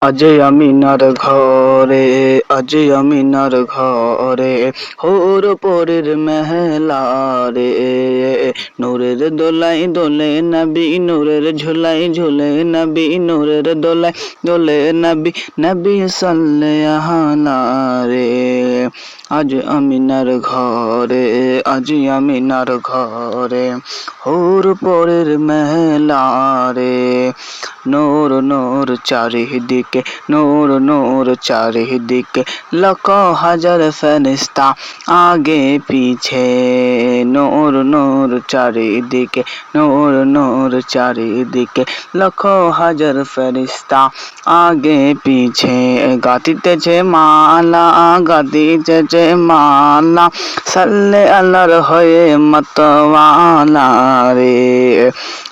আজ আমিনার ঘরে, আজ আমিনার ঘরে হোর পরের মেহলা রে। নূরের দোলাই দোলে নবী, নূরের ঝুলাই ঝুলে নবী, নূরের দোলাই দোলে নবী, নবী সাল্লাল্লাহু রে। আজ আমিনার ঘরে, আজ আমিনার ঘরে হোর পরের মেহলা রে। নূর নূর চারিদিকে, নূর নূর চারিদিকে, লাখ হাজার ফেরেশতা আগে পিছে। নূর নূর চারিদিকে, নূর নূর চারিদিকে, লাখ হাজার ফেরেশতা আগে পিছে। গাতিতেছে মালা, গাতিতেছে মালা, সাল্লে আল্লাহর হয়ে মতওয়ালা রে।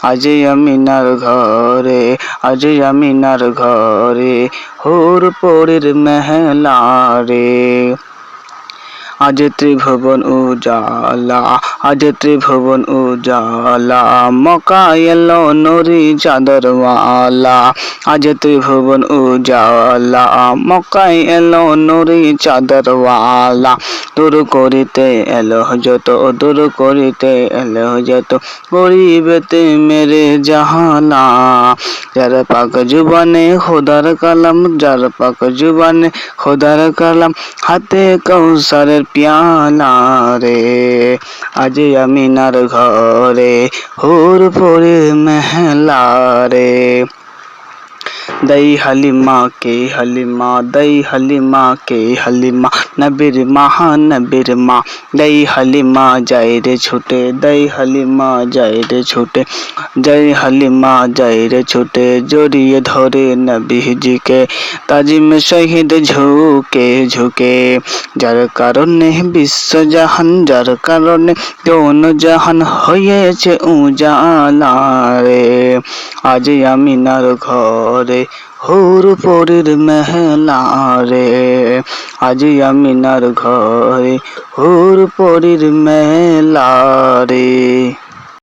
আজ আমিনার ঘরে, আজ আমিনার ঘরে হোর পরের মেহলা রে। আজ ত্রিভুবন উজালা, আজ ত্রিভুবন উজালা, মক্কা এলো নুরি চাদরওয়ালা। আজ ত্রিভুবন উজালা, মক্কা এলো নুরি চাদরওয়ালা। দূর করিতে এলো যত, দূর করিতে এলো যত, গরিবেতে মেরে জাহালা। যার পাক জুবানে খোদার কালাম, যার পাক জুবানে খোদার কালাম, হাতে কৌসারের পিয়ালা রে। আজ আমিনার ঘরে হোর পরের মেহলা রে। দই হালিমা কে হালিমা, দই হালিমা কে হালিমা, নবীর মা নবীর মা। দই হালিমা যায় রে ছুটে, দই হালিমা যায় রে ছুটে, দই হালিমা যায় রে ছুটে, জড়িয়ে ধরে নবীজিকে তাজিম শহীদ ঝুঁকে ঝুঁকে। যার কারণে বিশ্বজাহান, যার কারণে কোন জাহান হয়েছে উজালা রে। আজ আমিনার ঘরে হোর পরের মেহলা রে। আজ আমিনার ঘরে হোর পরের মেহলা রে।